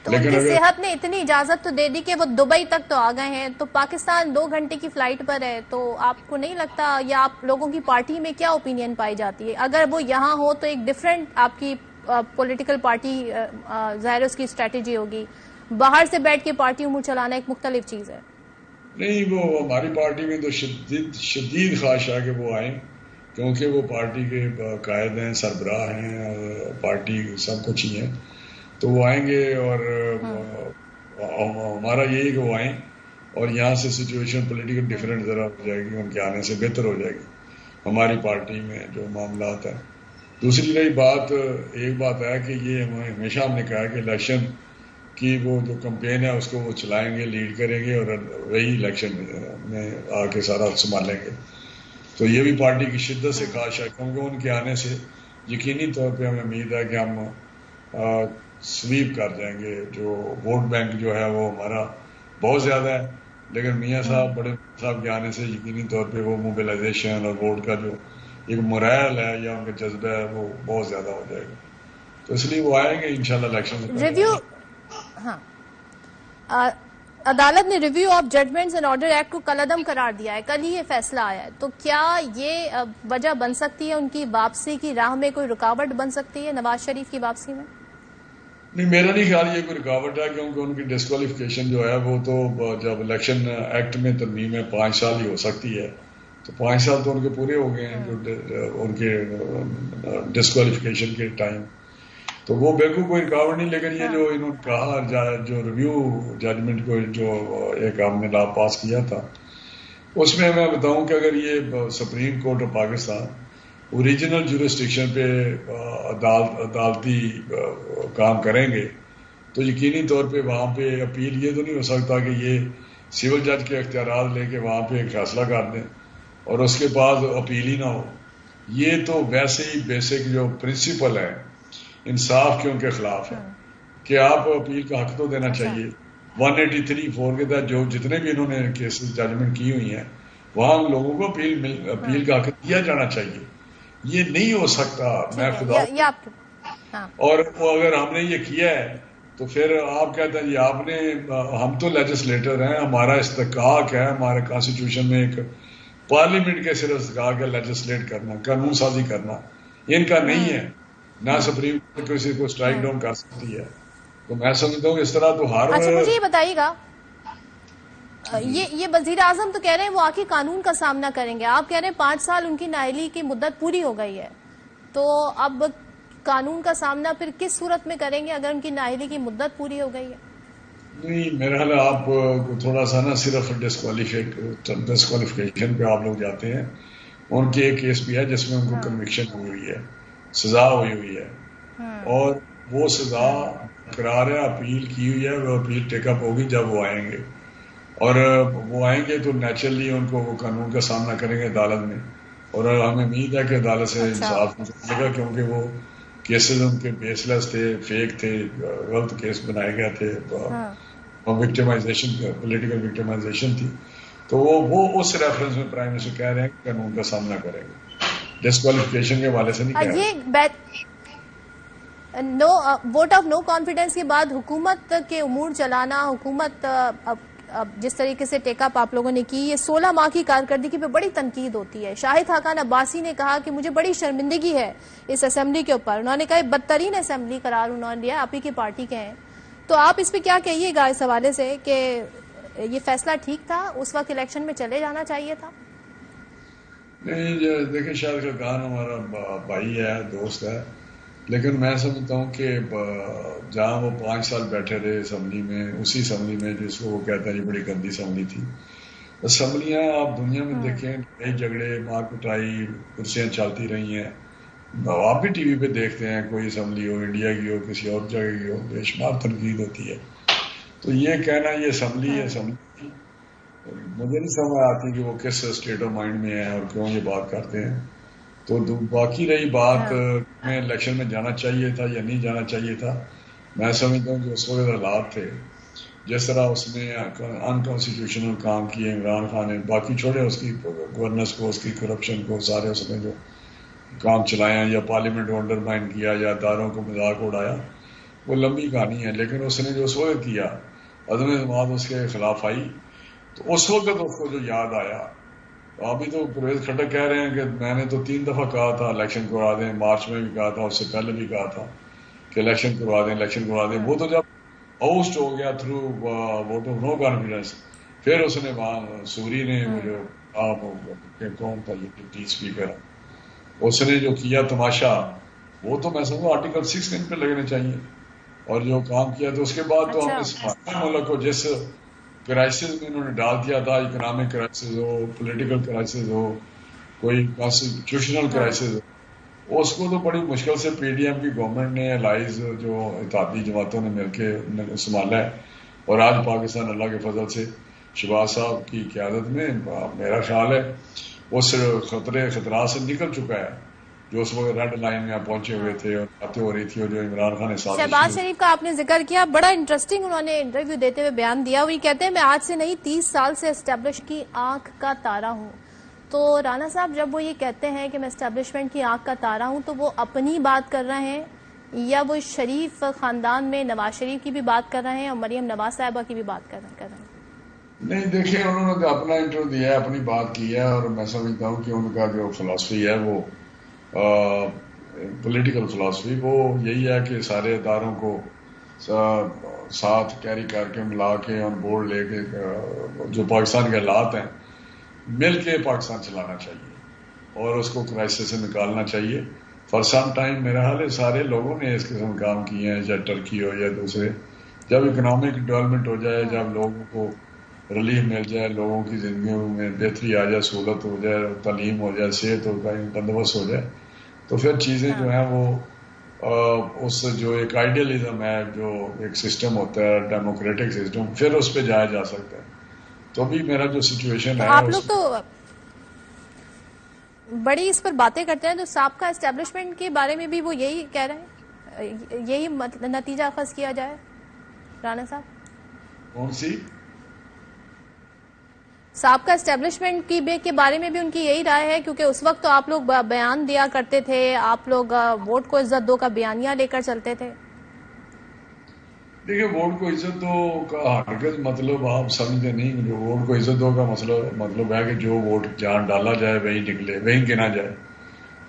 تو ان کی صحت نے اتنی اجازت تو دے دی کہ وہ دبئی تک تو آ گئے ہیں، تو پاکستان 2 گھنٹے کی فلائٹ پر ہے. تو آپ کو نہیں لگتا، یا آپ لوگوں کی پارٹی میں کیا اوپینین پائی جاتی ہے؟ اگر وہ یہاں ہو تو ایک ڈفرینٹ آپ کی پولیٹیکل پارٹی ظاہر اس کی اسٹریٹجی ہوگی، باہر سے بیٹھ کے پارٹی امور چلانا ایک مختلف چیز ہے. نہیں، وہ ہماری پارٹی میں تو شدید خواہش ہے کہ وہ آئیں، کیونکہ وہ پارٹی کے قائد ہیں، سربراہ ہیں اور پارٹی سب کچھ ہی ہیں. تو وہ آئیں گے اور ہمارا یہی کہ وہ آئیں اور یہاں سے سچویشن پولیٹیکل ڈیفرنٹ ذرا ہو جائے گی، ان کے آنے سے بہتر ہو جائے گی ہماری پارٹی میں جو معاملات ہیں. دوسری رہی بات، ایک بات ہے کہ یہ ہمیشہ ہم نے کہا کہ الیکشن کی وہ جو کمپین ہے اس کو وہ چلائیں گے، لیڈ کریں گے اور وہی الیکشن میں آ کے سارا سنبھالیں گے. تو یہ بھی پارٹی کی شدت سے خواہش ہے، کیونکہ ان کے آنے سے یقینی طور پہ ہمیں امید ہے کہ ہم سویپ کر جائیں گے. جو ووٹ بینک جو ہے وہ ہمارا بہت زیادہ ہے، لیکن میاں صاحب بڑے صاحب کے آنے سے یقینی طور پہ وہ موبلائزیشن اور ووٹ کا جو ایک مرائل ہے یا ان کا جذبہ ہے وہ بہت زیادہ ہو جائے گا. تو اس لیے وہ آئیں گے انشاءاللہ الیکشن ریویو. ہاں، عدالت نے review of judgments and order act کو کالعدم قرار دیا ہے، کل ہی یہ فیصلہ آیا ہے. تو کیا یہ وجہ بن سکتی ہے ان کی واپسی کی راہ میں، کوئی رکاوٹ بن سکتی ہے نواز شریف کی واپسی میں؟ نہیں، میرا نہیں خیال یہ کوئی رکاوٹ ہے، کیونکہ ان کی ڈسکوالیفیکیشن جو ہے وہ تو جب الیکشن ایکٹ میں ترمیم ہے 5 سال ہی ہو سکتی ہے، تو 5 سال تو ان کے پورے ہو گئے ہیں جو ان کے ڈسکوالیفیکیشن کے ٹائم. تو وہ بالکل کوئی رکاوٹ نہیں. لیکن یہ جو انہوں نے کہا جو ریویو ججمنٹ کو جو ایک ہم نے لا پاس کیا تھا، اس میں بتاؤں کہ اگر یہ supreme court of Pakistan original jurisdiction پہ عدالتی کام کریں گے تو یقینی طور پہ وہاں پہ اپیل یہ تو نہیں ہو سکتا کہ یہ سول جج کے اختیارات لے کے وہاں پہ ایک فیصلہ کر دیں اور اس کے بعد اپیل ہی نہ ہو. یہ تو ویسے ہی بیسک جو پرنسپل ہے انصاف کے ان کے خلاف ہے کہ آپ اپیل کا حق تو دینا چاہیے. 183(4) کے تحت جو جتنے بھی انہوں نے کیسز ججمنٹ کی ہوئی ہیں وہاں لوگوں کو اپیل کا حق دیا جانا چاہیے. یہ نہیں ہو سکتا. میں خدا اور اگر ہم نے یہ کیا ہے تو پھر آپ کہتے ہیں جی آپ نے، ہم تو لیجسلیٹر ہیں، ہمارا استحقاق ہے ہمارے کانسٹیٹیوشن میں ایک پارلیمنٹ کے صرف استحقاق ہے لیجسلیٹ کرنا، قانون سازی کرنا. ان کا نہیں ہے، نہ سپریم کورٹ کسی کو اسٹرائک ڈاؤن کر سکتی ہے. تو میں سمجھتا ہوں اس طرح تو ہر. اچھا مجھے یہ بتائیے گا، یہ وزیر اعظم تو کہہ رہے ہیں وہ آخر قانون کا سامنا کریں گے، آپ کہہ رہے ہیں 5 سال ان کی نااہلی کی مدت پوری ہو گئی ہے، تو اب قانون کا سامنا پھر کس صورت میں کریں گے اگر ان کی نااہلی کی مدت پوری ہو گئی ہے؟ نہیں، میرا خیال ہے آپ تھوڑا سا نا صرف ڈسکوالیفیکیشن پہ آپ لوگ جاتے ہیں. ان کے ایک کیس بھی ہے جس میں ان کو کنوکشن ہوئی ہے, سزا ہوئی ہے, اور وہ سزا قرار ہے, اپیل کی ہوئی ہے, وہ اپیل ٹیک اپ ہوگی جب وہ آئیں گے, اور وہ آئیں گے تو نیچرلی ان کو وہ قانون کا سامنا کریں گے عدالت میں, اور ہمیں امید ہے کہ عدالت سے انصاف ملے گا, کیونکہ وہ کیسز ان کے بیس لیس تھے, فیک تھے, غلط کیس بنائے گئے تھے, وکٹمائزیشن, پولیٹیکل وکٹمائزیشن تھی. تو وہ اس ریفرنس میں پرائم منسٹر کہہ رہے ہیں کہ قانون کا سامنا کریں گے, ڈسکوالیفیکیشن کے حوالے سے نہیں کہہ رہے. ووٹ آف نو کانفیڈنس کے بعد حکومت کے امور چلانا, حکومت جس طریقے سے ٹیک اپ آپ لوگوں نے کی, یہ 16 ماہ کی کارکردگی پہ بڑی تنقید ہوتی ہے. شاہد خاقان عباسی نے کہا کہ مجھے بڑی شرمندگی ہے اس اسمبلی کے اوپر. انہوں نے کہا بدترین اسمبلی قرار انہوں نے دیا, آپ ہی کی پارٹی کے ہیں. تو آپ اس پہ کیا کہیے گا اس حوالے سے کہ یہ فیصلہ ٹھیک تھا, اس وقت الیکشن میں چلے جانا چاہیے تھا؟ نہیں, دیکھیں شاہد خاقان ہمارا بھائی ہے, دوست ہے, لیکن میں سمجھتا ہوں کہ جہاں وہ 5 سال بیٹھے رہے اسمبلی میں, اسی اسمبلی میں جس کو وہ کہتا ہے یہ بڑی گندی اسمبلی تھی. اسمبلیاں آپ دنیا میں دیکھیں, کئی جھگڑے, مار پٹائی, کرسیاں چلتی رہی ہیں. آپ بھی ٹی وی پہ دیکھتے ہیں, کوئی اسمبلی ہو, انڈیا کی ہو, کسی اور جگہ کی ہو, بے شمار تنقید ہوتی ہے. تو یہ کہنا یہ اسمبلی ہے, اسمبلی مجھے نہیں سمجھ آتی کہ وہ کس اسٹیٹ آف مائنڈ میں ہے اور کیوں یہ بات کرتے ہیں. تو باقی رہی بات میں الیکشن میں جانا چاہیے تھا یا نہیں جانا چاہیے تھا, میں سمجھتا ہوں کہ اس وقت حالات تھے, جس طرح اس نے انکانسٹیٹیوشنل کام کیے عمران خان نے, باقی چھوڑے اس کی گورننس کو, اس کی کرپشن کو, سارے اس نے جو کام چلایا یا پارلیمنٹ کو انڈرمائن کیا یا اداروں کو مذاق اڑایا, وہ لمبی کہانی ہے. لیکن اس نے جو اس وقت کیا, عدم اعتماد اس کے خلاف آئی, تو اس وقت اس کو جو یاد آیا. ابھی تو پرویز کھٹک کہہ رہے ہیں کہ میں نے تو 3 دفعہ کہا تھا الیکشن کروا دیں, مارچ میں بھی کہا تھا, اس سے پہلے بھی کہا تھا کہ الیکشن کروا دیں, الیکشن کروا دیں. وہ تو جب ہوسٹ ہو گیا through vote of no confidence, پھر اس نے وہاں سوری نے جو کون تھا یہ اسپیکر, اس نے جو کیا تماشا, وہ تو میں سمجھوں آرٹیکل 6 ان پہ لگنے چاہیے, اور جو کام کیا. تو اس کے بعد تو ہم اس ملک کو جس کرائسس میں انہوں نے ڈال دیا تھا, اکنامک کرائسس ہو, پولیٹیکل کرائسس ہو, کوئی کانسٹیٹیوشنل کرائسس ہو, اس کو تو بڑی مشکل سے پی ڈی ایم کی گورنمنٹ نے, الائز جو اتحادی جماعتوں نے مل کے سنبھالا ہے. اور آج پاکستان اللہ کے فضل سے شہباز صاحب کی قیادت میں میرا خیال ہے اس خطرات سے نکل چکا ہے, جو اس وقت ریڈ لائن میں پہنچے ہوئے تھے اور باتیں ہو رہی تھی, اور جو عمران خان نے شہباز شریف کا آپ نے ذکر کیا, بڑا انٹرسٹنگ انہوں نے انٹرویو دیتے ہوئے بیان دیا. وہی کہتے ہیں میں آج سے نہیں 30 سال سے اسٹیبلش کی آنکھ کا تارا ہوں. تو رانا صاحب جب وہ یہ کہتے ہیں کہ میں اسٹیبلشمنٹ کی آنکھ کا تارا ہوں, تو وہ اپنی بات کر رہے ہیں یا وہ شریف خاندان میں نواز شریف کی بھی بات کر رہے ہیں اور مریم نواز صاحبہ کی بھی بات کر رہے ہیں؟ نہیں دیکھیں, انہوں نے تو اپنا انٹرویو دیا ہے, اپنی بات کی ہے, اور میں سمجھتا ہوں کہ ان کا جو فلسفی ہے وہ پولیٹیکل فلسفی وہ یہی ہے کہ سارے اداروں کو ساتھ کیری کر کے, ملا کے, آن بورڈ لے کے, جو پاکستان کے حالات ہیں مل کے پاکستان چلانا چاہیے اور اس کو کرائسس سے نکالنا چاہیے. فار سم ٹائم میرا خیال ہے سارے لوگوں نے اس قسم کام کیے ہیں, چاہے ٹرکی ہو یا دوسرے. جب اکنامک ڈیولپمنٹ ہو جائے, جب لوگوں کو ریلیف مل جائے, لوگوں کی زندگیوں میں بہتری آ جائے, سہولت ہو جائے, تعلیم ہو جائے, صحت ہو جائے, بندوبست ہو جائے, تو پھر چیزیں جو ہیں وہ اس جو ایک آئیڈیلزم ہے, جو ایک سسٹم ہوتا ہے ڈیموکریٹک سسٹم, پھر اس پہ جایا جا سکتا ہے. تو بھی میرا جو سچویشن ہے, آپ لوگ تو بڑی اس پر باتیں کرتے ہیں, تو سابقہ اسٹیبلشمنٹ کے بارے میں بھی وہ یہی کہہ رہے ہیں, یہی نتیجہ اخذ کیا جائے رانا صاحب؟ کون سی سابقہ اسٹیبلشمنٹ کے بارے میں بھی ان کی یہی رائے ہے؟ کیونکہ اس وقت تو آپ لوگ بیان دیا کرتے تھے, آپ لوگ ووٹ کو عزت دو کا بیانیہ لے کر چلتے تھے. دیکھیں, ووٹ کو عزت دو کا ہرگز مطلب آپ سمجھتے نہیں. جو ووٹ کو عزت دو کا مطلب ہے کہ جو ووٹ جہاں ڈالا جائے وہی نکلے, وہی گنا جائے.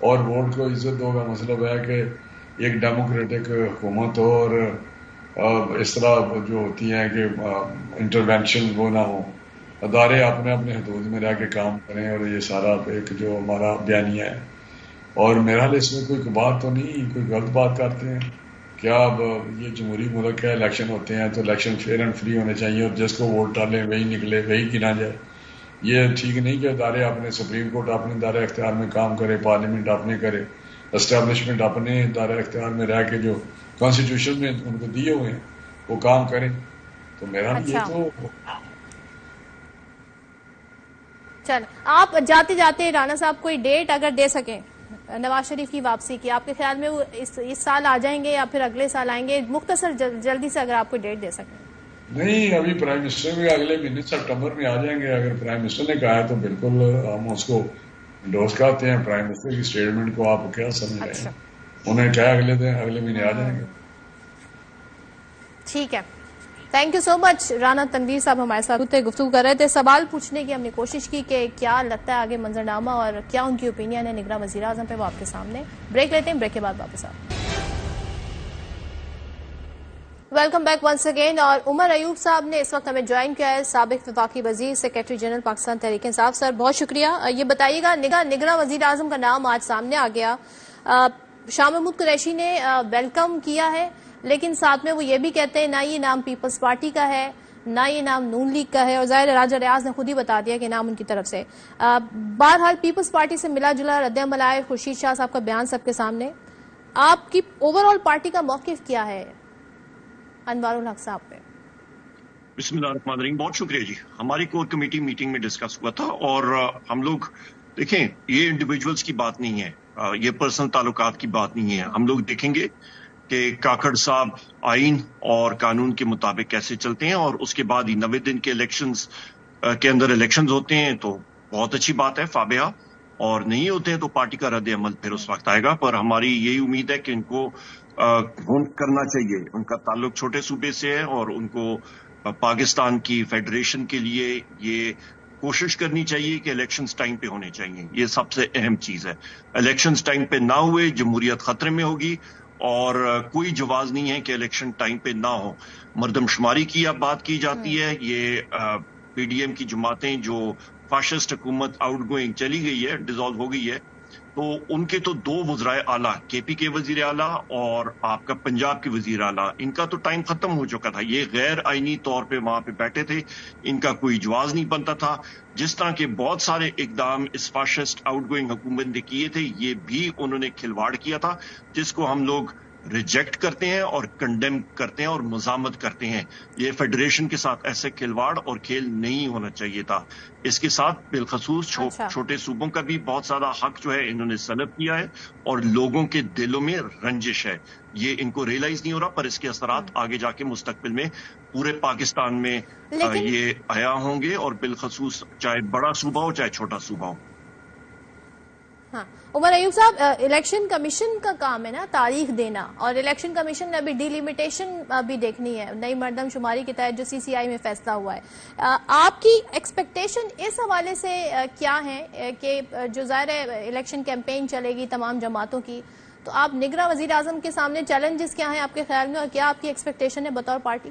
اور ووٹ کو عزت دو کا مطلب ہے کہ ایک ڈیموکریٹک حکومت ہو, اور اس طرح جو ہوتی ہیں کہ انٹرونشن وہ نہ ہو, ادارے اپنے اپنے حدود میں رہ کے کام کریں, اور یہ سارا ایک جو ہمارا بیانیہ ہے. اور میرا حال اس میں کوئی بات تو نہیں, کوئی غلط بات کرتے ہیں کیا؟ اب یہ جمہوری ملک ہے, الیکشن ہوتے ہیں تو الیکشن فیئر اینڈ فری ہونے چاہیے, اور جس کو ووٹ ڈالیں وہی نکلے, وہی گنا جائے. یہ ٹھیک نہیں کہ ادارے اپنے سپریم کورٹ اپنے دائرہ اختیار میں کام کرے، پارلیمنٹ اپنے کرے، اسٹیبلشمنٹ اپنے دائرہ اختیار میں رہ کے جو کانسٹیٹیوشن میں ان کو دیے ہوئے ہیں وہ کام کریں. تو میرا یہ تو چل آپ جاتے جاتے رانا صاحب کوئی ڈیٹ اگر دے سکیں نواز شریف کی واپسی کی، آپ کے خیال میں وہ اس سال آ جائیں گے یا پھر اگلے سال آئیں گے؟ مختصر جلدی سے اگر آپ کوئی ڈیٹ دے سکیں. نہیں، ابھی پرائم منسٹر بھی اگلے مہینے سپٹمبر میں آ جائیں گے. اگر پرائم منسٹر نے کہا ہے تو بالکل ہم اس کو انڈورس کرتے ہیں. پرائم منسٹر کی اسٹیٹمنٹ کو آپ کیا سمجھ رہے ہیں؟ انہوں نے کہا اگلے مہینے آ جائیں گے. ٹھیک ہے، تھینک یو سو مچ. رانا تنویر صاحب ہمارے ساتھ گفتگو کر رہے تھے. سوال پوچھنے کی ہم نے کوشش کی کہ کیا لگتا ہے آگے منظرنامہ اور کیا ان کی اوپینین ہے نگراں وزیر اعظم پہ، وہ آپ کے سامنے. بریک لیتے ہیں، بریک کے بعد واپس آپ. Welcome back once again. اور عمر ایوب صاحب نے اس وقت ہمیں جوائن کیا ہے، سابق وفاقی وزیر، سیکریٹری جنرل پاکستان تحریک انصاف. سر بہت شکریہ. یہ بتائیے گا، نگراں وزیر اعظم کا نام آج سامنے آ گیا. شاہ محمود قریشی نے ویلکم کیا ہے، لیکن ساتھ میں وہ یہ بھی کہتے ہیں نہ یہ نام پیپلز پارٹی کا ہے نہ یہ نام نون لیگ کا ہے، اور ظاہر راجہ ریاض نے خود ہی بتا دیا کہ نام ان کی طرف سے. بہرحال پیپلز پارٹی سے ملا جلا رد عمل آئے. خورشید شاہ صاحب کا بیان سب کے سامنے. آپ کی اوور آل پارٹی کا موقف کیا ہے انوار الحق صاحب پہ؟ بسم اللہ الرحمن الرحیم. بہت شکریہ جی. ہماری کور کمیٹی میٹنگ میں ڈسکس ہوا تھا، اور ہم لوگ دیکھیں یہ انڈیویجولز کی بات نہیں ہے، یہ پرسنل تعلقات کی بات نہیں ہے. ہم لوگ دیکھیں گے کہ کاکڑ صاحب آئین اور قانون کے مطابق کیسے چلتے ہیں، اور اس کے بعد ہی 90 دن کے الیکشنز کے اندر الیکشنز ہوتے ہیں تو بہت اچھی بات ہے، فابیہ، اور نہیں ہوتے ہیں تو پارٹی کا رد عمل پھر اس وقت آئے گا. پر ہماری یہی امید ہے کہ ان کو کرنا چاہیے. ان کا تعلق چھوٹے صوبے سے ہے اور ان کو پاکستان کی فیڈریشن کے لیے یہ کوشش کرنی چاہیے کہ الیکشنز ٹائم پہ ہونے چاہیے. یہ سب سے اہم چیز ہے. الیکشنز ٹائم پہ نہ ہوئے جمہوریت خطرے میں ہوگی، اور کوئی جواز نہیں ہے کہ الیکشن ٹائم پہ نہ ہو. مردم شماری کی اب بات کی جاتی ہے. یہ پی ڈی ایم کی جماعتیں جو فاشسٹ حکومت آؤٹ گوئنگ چلی گئی ہے، ڈیزالو ہو گئی ہے، تو ان کے تو 2 وزرائے اعلیٰ، کے پی کے وزیر اعلیٰ اور آپ کا پنجاب کے وزیر اعلیٰ، ان کا تو ٹائم ختم ہو چکا تھا. یہ غیر آئینی طور پہ وہاں پہ بیٹھے تھے، ان کا کوئی جواز نہیں بنتا تھا. جس طرح کے بہت سارے اقدام اس فاشسٹ آؤٹ گوئنگ حکومت نے کیے تھے، یہ بھی انہوں نے کھلواڑ کیا تھا، جس کو ہم لوگ ریجیکٹ کرتے ہیں اور کنڈیم کرتے ہیں اور مزاحمت کرتے ہیں. یہ فیڈریشن کے ساتھ ایسے کھلواڑ اور کھیل نہیں ہونا چاہیے تھا. اس کے ساتھ بالخصوص چھوٹے صوبوں کا بھی بہت زیادہ حق جو ہے انہوں نے سلب کیا ہے، اور لوگوں کے دلوں میں رنجش ہے. یہ ان کو ریئلائز نہیں ہو رہا، پر اس کے اثرات آگے جا کے مستقبل میں پورے پاکستان میں یہ آیا ہوں گے، اور بالخصوص چاہے بڑا صوبہ ہو چاہے چھوٹا صوبہ ہو. ہاں عمر ایوب صاحب، الیکشن کمیشن کا کام ہے نا تاریخ دینا، اور الیکشن کمیشن نے ابھی ڈیلیمیٹیشن بھی دیکھنی ہے نئی مردم شماری کے تحت جو سی سی آئی میں فیصلہ ہوا ہے. آپ کی ایکسپیکٹیشن اس حوالے سے کیا ہے کہ جو ظاہر الیکشن کیمپین چلے گی تمام جماعتوں کی، تو آپ نگراں وزیر اعظم کے سامنے چیلنجز کیا ہیں آپ کے خیال میں، اور کیا آپ کی ایکسپیکٹیشن ہے بطور پارٹی؟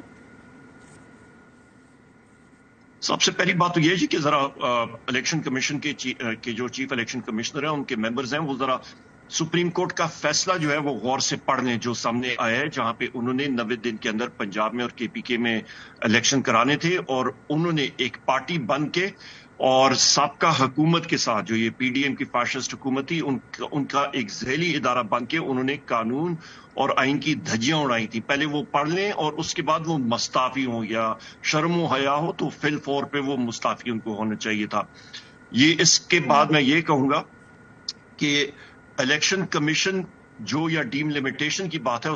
سب سے پہلی بات تو یہ ہے کہ ذرا الیکشن کمیشن کے جو چیف الیکشن کمشنر ہیں، ان کے ممبرز ہیں، وہ ذرا سپریم کورٹ کا فیصلہ جو ہے وہ غور سے پڑھ لیں جو سامنے آیا ہے، جہاں پہ انہوں نے 90 دن کے اندر پنجاب میں اور کے پی کے میں الیکشن کرانے تھے، اور انہوں نے ایک پارٹی بن کے اور سابقہ حکومت کے ساتھ جو یہ پی ڈی ایم کی فاشسٹ حکومت تھی، ان کا ایک ذیلی ادارہ بن کے انہوں نے قانون اور آئین کی دھجیاں اڑائی تھی. پہلے وہ پڑھ لیں اور اس کے بعد وہ مستعفی ہوں، یا شرم و حیا ہو تو فی الفور پہ وہ مستعفی ان کو ہونا چاہیے تھا. یہ اس کے بعد میں یہ کہوں گا کہ الیکشن کمیشن جو یا ڈیم لمیٹیشن کی بات ہے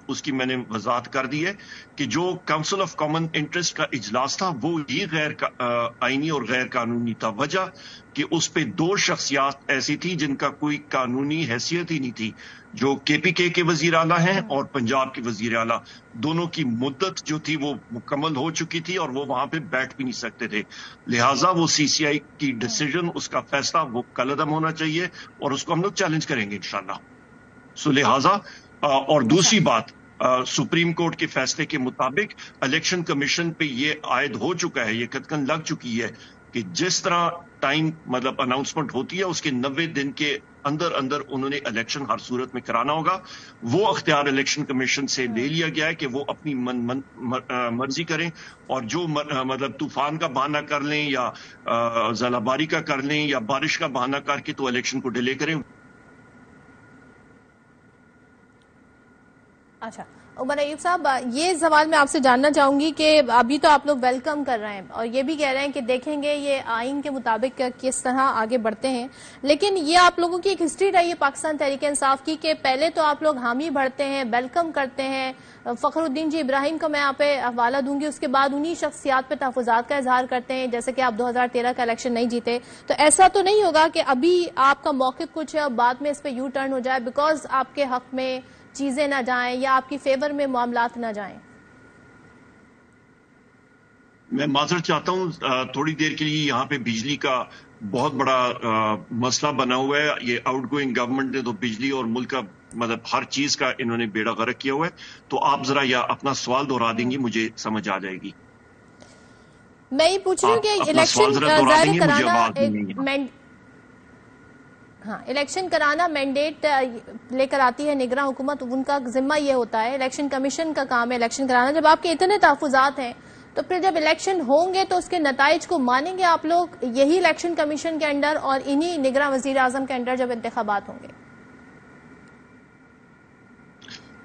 اس کی میں نے وضاحت کر دی ہے کہ جو کاؤنسل آف کامن انٹرسٹ کا اجلاس تھا وہ یہ غیر آئینی اور غیر قانونی تھا. وجہ کہ اس پہ 2 شخصیات ایسی تھی جن کا کوئی قانونی حیثیت ہی نہیں تھی، جو کے پی کے وزیر اعلیٰ ہیں اور پنجاب کے وزیر اعلیٰ. دونوں کی مدت جو تھی وہ مکمل ہو چکی تھی اور وہ وہاں پہ بیٹھ بھی نہیں سکتے تھے. لہٰذا وہ سی سی آئی کی ڈیسیجن، اس کا فیصلہ وہ کل عدم ہونا چاہیے، اور اس کو ہم لوگ چیلنج کریں گے انشاءاللہ. سو لہٰذا اور دوسری بات، سپریم کورٹ کے فیصلے کے مطابق الیکشن کمیشن پہ یہ عائد ہو چکا ہے، یہ قطعاً لگ چکی ہے کہ جس طرح ٹائم مطلب اناؤنسمنٹ ہوتی ہے اس کے 90 دن کے اندر اندر انہوں نے الیکشن ہر صورت میں کرانا ہوگا. وہ اختیار الیکشن کمیشن سے لے لیا گیا ہے کہ وہ اپنی مرضی کریں اور جو مطلب طوفان کا بہانہ کر لیں یا ژالہ باری کا کر لیں یا بارش کا بہانہ کر کے تو الیکشن کو ڈیلے کریں. اچھا عمر ایوب صاحب، یہ سوال میں آپ سے جاننا چاہوں گی کہ ابھی تو آپ لوگ ویلکم کر رہے ہیں اور یہ بھی کہہ رہے ہیں کہ دیکھیں گے یہ آئین کے مطابق کس طرح آگے بڑھتے ہیں، لیکن یہ آپ لوگوں کی ایک ہسٹری رہی ہے پاکستان تحریک انصاف کی کہ پہلے تو آپ لوگ حامی بڑھتے ہیں، ویلکم کرتے ہیں. فخر الدین جی ابراہیم کا میں آپ پہ حوالہ دوں گی، اس کے بعد انہی شخصیات پہ تحفظات کا اظہار کرتے ہیں جیسے کہ آپ 2013 کا الیکشن نہیں جیتے. تو ایسا تو نہیں ہوگا کہ ابھی آپ کا موقف کچھ ہے بعد میں اس پہ یو ٹرن ہو جائے بیکاز آپ کے حق میں چیزیں نہ جائیں یا آپ کی فیور میں معاملات نہ جائیں؟ میں معذرت چاہتا ہوں، تھوڑی دیر کے لیے یہاں پہ بجلی کا بہت بڑا مسئلہ بنا ہوا ہے. یہ آؤٹ گوئنگ گورنمنٹ نے تو بجلی اور ملک کا مطلب ہر چیز کا انہوں نے بیڑا غرق کیا ہوا ہے. تو آپ ذرا یا اپنا سوال دوہرا دیں گی، مجھے سمجھ آ جائے گی. میں یہ پوچھ رہی ہوں کہ الیکشن ظاہر کرانا الیکشن کرانا مینڈیٹ لے کر آتی ہے نگراں حکومت، ان کا ذمہ یہ ہوتا ہے، الیکشن کمیشن کا کام ہے الیکشن کرانا. جب آپ کے اتنے تحفظات ہیں تو پھر جب الیکشن ہوں گے تو اس کے نتائج کو مانیں گے آپ لوگ یہی الیکشن کمیشن کے انڈر اور انہی نگراں وزیر اعظم کے انڈر جب انتخابات ہوں گے؟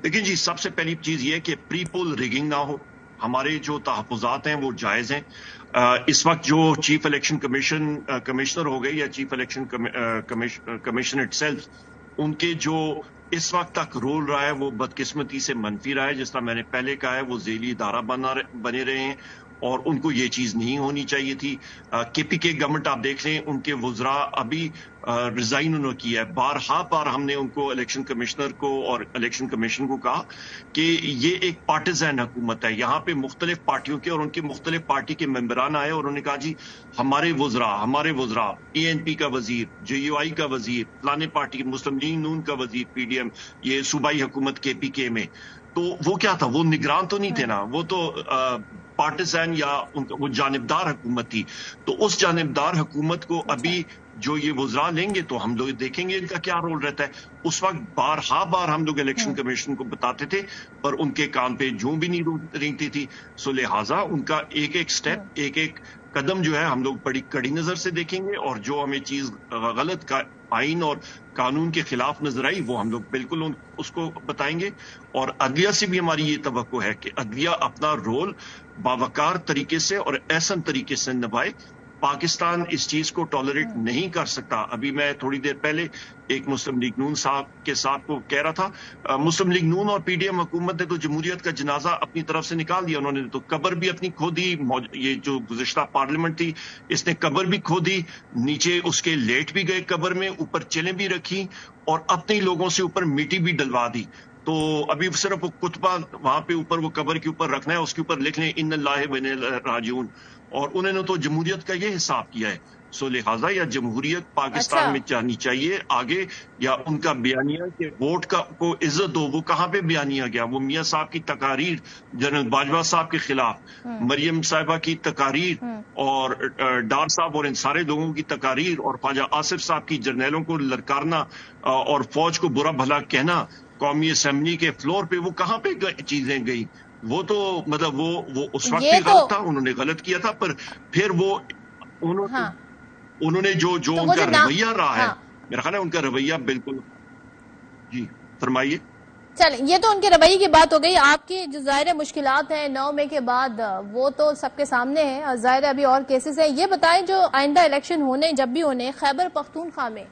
دیکھیں جی، سب سے پہلی چیز یہ کہ پری پول ریگنگ نہ ہو. ہمارے جو تحفظات ہیں وہ جائز ہیں. اس وقت جو چیف الیکشن کمشنر ہو گئے یا chief election commission itself, ان کے جو اس وقت تک رول رہا ہے وہ بدقسمتی سے منفی رہا ہے. جس طرح میں نے پہلے کہا ہے، وہ ذیلی ادارہ بنے رہے ہیں اور ان کو یہ چیز نہیں ہونی چاہیے تھی. کے پی کے گورنمنٹ آپ دیکھ لیں، ان کے وزراء ابھی ریزائن انہوں نے کیا ہے. بار ہم نے ان کو الیکشن کمشنر کو اور الیکشن کمیشن کو کہا کہ یہ ایک پارٹیزن حکومت ہے. یہاں پہ مختلف پارٹیوں کے اور ان کے مختلف پارٹی کے ممبران آئے اور انہوں نے کہا جی ہمارے وزراء پی این پی کا وزیر، جے یو آئی کا وزیر، فلانے پارٹی مسلم لیگ نون کا وزیر پی ڈی ایم، یہ صوبائی حکومت کے پی کے میں، تو وہ کیا تھا؟ وہ نگران تو نہیں تھے نا، وہ تو پارٹیزن یا وہ جانبدار حکومت تھی. تو اس جانبدار حکومت کو ابھی جو یہ وزراء لیں گے تو ہم لوگ دیکھیں گے ان کا کیا رول رہتا ہے. اس وقت بار ہم لوگ الیکشن کمیشن کو بتاتے تھے پر ان کے کام پہ جوں بھی نہیں رینگتی تھی. سو لہٰذا ان کا ایک ایک سٹیپ، ایک قدم جو ہے ہم لوگ بڑی کڑی نظر سے دیکھیں گے، اور جو ہمیں چیز غلط کا آئین اور قانون کے خلاف نظر آئی وہ ہم لوگ بالکل اس کو بتائیں گے. اور عدلیہ سے بھی ہماری یہ توقع ہے کہ عدلیہ اپنا رول باوقار طریقے سے اور احسن طریقے سے نبھائے. پاکستان اس چیز کو ٹالریٹ نہیں کر سکتا. ابھی میں تھوڑی دیر پہلے ایک مسلم لیگ نون صاحب کو کہہ رہا تھا، مسلم لیگ نون اور پی ڈی ایم حکومت نے تو جمہوریت کا جنازہ اپنی طرف سے نکال دیا. انہوں نے تو قبر بھی اپنی کھو دی. یہ جو گزشتہ پارلیمنٹ تھی اس نے قبر بھی کھو دی، نیچے اس کے لیٹ بھی گئے قبر میں، اوپر چلیں بھی رکھی اور اپنے لوگوں سے اوپر مٹی بھی ڈلوا دی. تو ابھی صرف وہ کتبہ وہاں پہ اوپر وہ قبر کے اوپر رکھنا ہے، اس کے اوپر لکھ لیں ان اللہ و انا الیہ راجعون. اور انہوں نے تو جمہوریت کا یہ حساب کیا ہے. سو لہٰذا یا جمہوریت پاکستان میں جانی چاہیے آگے، یا ان کا بیانیہ کہ ووٹ کو عزت دو، وہ کہاں پہ بیانیہ گیا؟ وہ میاں صاحب کی تقاریر، جنرل باجوہ صاحب کے خلاف، مریم صاحبہ کی تقاریر اور ڈار صاحب اور ان سارے لوگوں کی تقاریر، اور خواجہ آصف صاحب کی جرنیلوں کو للکارنا اور فوج کو برا بھلا کہنا قومی اسمبلی کے فلور پہ، وہ کہاں پہ چیزیں گئی؟ وہ تو مطلب وہ اس وقت بھی غلط تھا، انہوں نے غلط کیا تھا، پر پھر وہ انہوں نے جو ان کا رویہ رہا ہے، میرا خیال ہے ان کا رویہ بالکل. جی فرمائیے. چلیں، یہ تو ان کے رویے کی بات ہو گئی. آپ کی جو ظاہر مشکلات ہیں 9 مئی کے بعد وہ تو سب کے سامنے ہیں، اور ظاہر ابھی اور کیسز ہیں. یہ بتائیں جو آئندہ الیکشن ہونے جب بھی ہونے، خیبر پختونخوا میں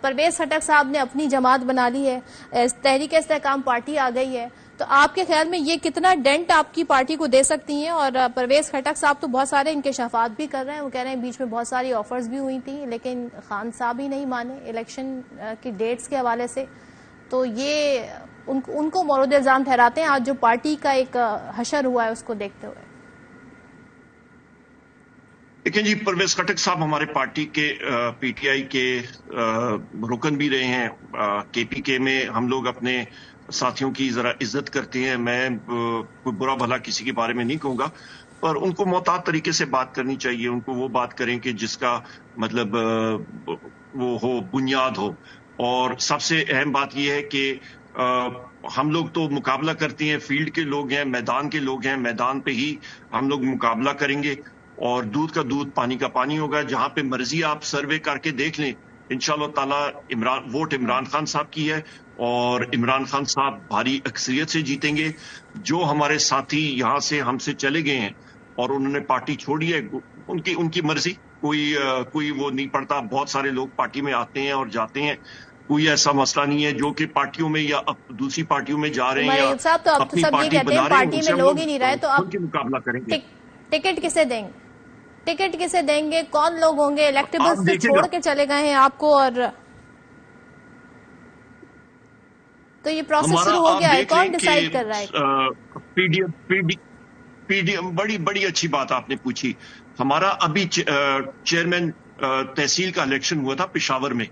پرویز خٹک صاحب نے اپنی جماعت بنا لی ہے، تحریک استحکام پارٹی آ گئی ہے، تو آپ کے خیال میں یہ کتنا ڈینٹ آپ کی پارٹی کو دے سکتی ہیں؟ اور پرویز خٹک صاحب تو بہت سارے انکشافات بھی کر رہے ہیں، وہ کہہ رہے ہیں بیچ میں بہت ساری آفرز بھی ہوئی تھیں لیکن خان صاحب ہی نہیں مانے الیکشن کی ڈیٹس کے حوالے سے. تو یہ ان کو مورد الزام ٹھہراتے ہیں آج جو پارٹی کا ایک حشر ہوا ہے اس کو دیکھتے ہوئے. دیکھیں جی، پرویز خٹک صاحب ہمارے پارٹی کے پی ٹی آئی کے رکن بھی رہے ہیں. کے پی کے میں ہم لوگ اپنے ساتھیوں کی ذرا عزت کرتے ہیں. میں کوئی برا بھلا کسی کے بارے میں نہیں کہوں گا، پر ان کو محتاط طریقے سے بات کرنی چاہیے. ان کو وہ بات کریں کہ جس کا مطلب وہ ہو، بنیاد ہو. اور سب سے اہم بات یہ ہے کہ ہم لوگ تو مقابلہ کرتے ہیں، فیلڈ کے لوگ ہیں، میدان کے لوگ ہیں، میدان پہ ہی ہم لوگ مقابلہ کریں گے اور دودھ کا دودھ پانی کا پانی ہوگا. جہاں پہ مرضی آپ سروے کر کے دیکھ لیں، انشاءاللہ تعالی ووٹ عمران خان صاحب کی ہے اور عمران خان صاحب بھاری اکثریت سے جیتیں گے. جو ہمارے ساتھی یہاں سے ہم سے چلے گئے ہیں اور انہوں نے پارٹی چھوڑی ہے، ان کی مرضی، کوئی وہ نہیں پڑتا. بہت سارے لوگ پارٹی میں آتے ہیں اور جاتے ہیں، کوئی ایسا مسئلہ نہیں ہے. جو کہ پارٹیوں میں یا دوسری پارٹیوں میں جا رہے ہیں یا اپنی پارٹی بنا رہے ہیں، پارٹی میں لوگ ہی نہیں رہے تو آپ مقابلہ کریں گے. ٹکٹ کسے دیں گے؟ ٹکٹ کسے دیں گے؟ کون لوگ ہوں گے؟ الیکٹیبلز سے چھوڑ کے چلے گئے ہیں آپ کو، اور تو یہ پروسیس شروع ہو گیا ہے. کون ڈیسائیڈ کر رہا ہے؟ پی ڈی ایم بڑی اچھی بات آپ نے پوچھی. ہمارا ابھی چیئرمین تحصیل کا الیکشن ہوا تھا پشاور میں،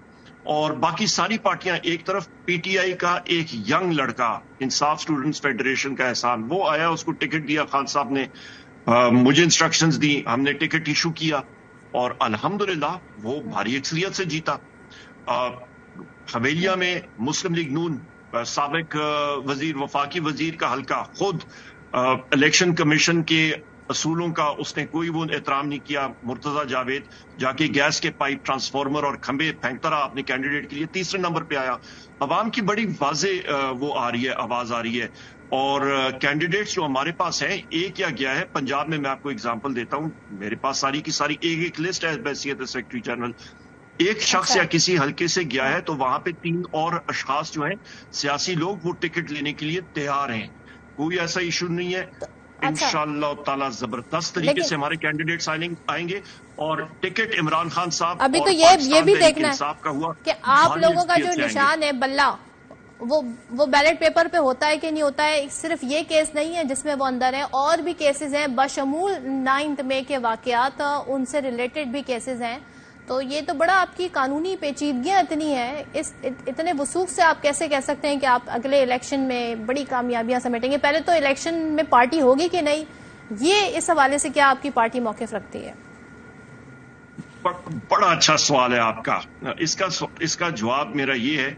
اور باقی ساری پارٹیاں ایک طرف. پی ٹی آئی کا ایک ینگ لڑکا، انصاف اسٹوڈنٹس فیڈریشن کا احسان، وہ آیا، اس کو ٹکٹ دیا خان صاحب نے، مجھے انسٹرکشنز دی، ہم نے ٹکٹ ایشو کیا اور الحمدللہ وہ بھاری اکثریت سے جیتا. حویلیہ میں مسلم لیگ نون سابق وزیر، وفاقی وزیر کا حلقہ، خود الیکشن کمیشن کے اصولوں کا اس نے کوئی وہ احترام نہیں کیا. مرتضی جاوید جا کے گیس کے پائپ، ٹرانسفارمر اور کھمبے پھینکتا رہا اپنے کینڈیڈیٹ کے لیے، تیسرے نمبر پہ آیا. عوام کی بڑی واضح وہ آ رہی ہے، آواز آ رہی ہے. اور کینڈیڈیٹس جو ہمارے پاس ہیں، ایک کیا گیا ہے پنجاب میں، میں آپ کو اگزامپل دیتا ہوں، میرے پاس ساری کی ساری ایک لسٹ ہے بحیثیت سیکرٹری جنرل. ایک شخص یا کسی حلقے سے گیا ہے تو وہاں پہ 3 اور اشخاص جو ہیں سیاسی لوگ، وہ ٹکٹ لینے کے لیے تیار ہیں. کوئی ایسا ایشو نہیں ہے. انشاءاللہ تعالی زبردست طریقے سے ہمارے کینڈیڈیٹس آئیں گے اور ٹکٹ عمران خان صاحب. ابھی تو یہ بھی دیکھنا ہے کہ آپ لوگوں کا جو نشان ہے بلہ، وہ بیلٹ پیپر پہ ہوتا ہے کہ نہیں ہوتا ہے. صرف یہ کیس نہیں ہے جس میں وہ اندر ہے، اور بھی کیسز ہیں بشمول 9 مئی کے واقعات، ان سے ریلیٹڈ بھی کیسز ہیں. تو یہ تو بڑا آپ کی قانونی پیچیدگیاں اتنی ہیں، اتنے وثوق سے آپ کیسے کہہ سکتے ہیں کہ آپ اگلے الیکشن میں بڑی کامیابیاں سمیٹیں گے؟ پہلے تو الیکشن میں پارٹی ہوگی کہ نہیں، یہ اس حوالے سے کیا آپ کی پارٹی موقف رکھتی ہے؟ بڑا اچھا سوال ہے آپ کا. اس کا جواب میرا یہ ہے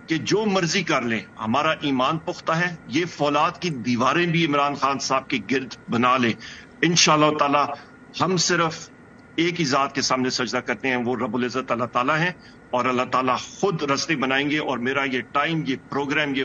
کہ جو مرضی کر لیں، ہمارا ایمان پختہ ہے. یہ فولاد کی دیواریں بھی عمران خان صاحب کے گرد بنا لیں، انشاءاللہ تعالی ہم صرف ایک ہی ذات کے سامنے سجدہ کرتے ہیں، وہ رب العزت اللہ تعالیٰ ہیں، اور اللہ تعالیٰ خود راستے بنائیں گے. اور میرا یہ ٹائم، یہ پروگرام، یہ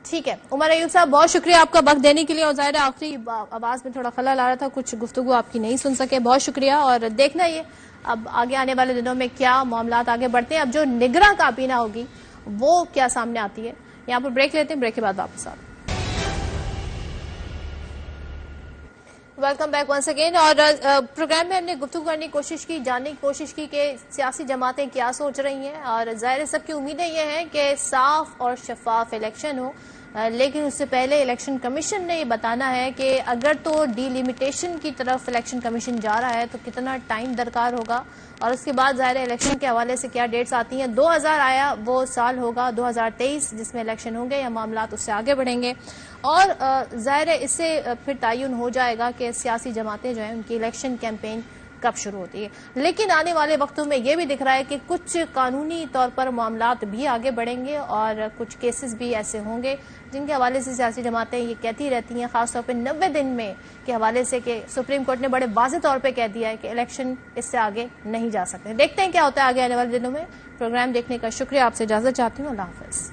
ٹھیک ہے. عمر ایوب صاحب بہت شکریہ آپ کا وقت دینے کے لیے، اور ظاہر آخری آواز میں تھوڑا خلل آ رہا تھا، کچھ گفتگو آپ کی نہیں سن سکے. بہت شکریہ. اور دیکھنا یہ اب آگے آنے والے دنوں میں کیا معاملات آگے بڑھتے ہیں. اب جو نگراں کابینہ ہوگی وہ کیا سامنے آتی ہے. یہاں پر بریک لیتے ہیں، بریک کے بعد واپس آتے ہیں. Welcome back once again. اور پروگرام میں ہم نے گفتگو کرنے کی کوشش کی، جاننے کی کوشش کی کہ سیاسی جماعتیں کیا سوچ رہی ہیں، اور ظاہر سب کی امیدیں یہ ہیں کہ صاف اور شفاف الیکشن ہو. لیکن اس سے پہلے الیکشن کمیشن نے یہ بتانا ہے کہ اگر تو ڈی لیمیٹیشن کی طرف الیکشن کمیشن جا رہا ہے تو کتنا ٹائم درکار ہوگا، اور اس کے بعد ظاہر الیکشن کے حوالے سے کیا ڈیٹس آتی ہیں. 2000 آیا وہ سال ہوگا 2023 جس میں الیکشن ہوں گے، یا معاملات اس سے آگے بڑھیں گے. اور ظاہر اس سے پھر تعین ہو جائے گا کہ سیاسی جماعتیں جو ہیں ان کی الیکشن کیمپین کب شروع ہوتی ہے. لیکن آنے والے وقتوں میں یہ بھی دکھ رہا ہے کہ کچھ قانونی طور پر معاملات بھی آگے بڑھیں گے، اور کچھ کیسز بھی ایسے ہوں گے جن کے حوالے سے سیاسی جماعتیں یہ کہتی رہتی ہیں، خاص طور پہ 90 دن میں کے حوالے سے، کہ سپریم کورٹ نے بڑے واضح طور پہ کہہ دیا ہے کہ الیکشن اس سے آگے نہیں جا سکتے. دیکھتے ہیں کیا ہوتا ہے آگے آنے والے دنوں میں. پروگرام دیکھنے کا شکریہ. آپ سے اجازت چاہتی ہوں. اللہ حافظ.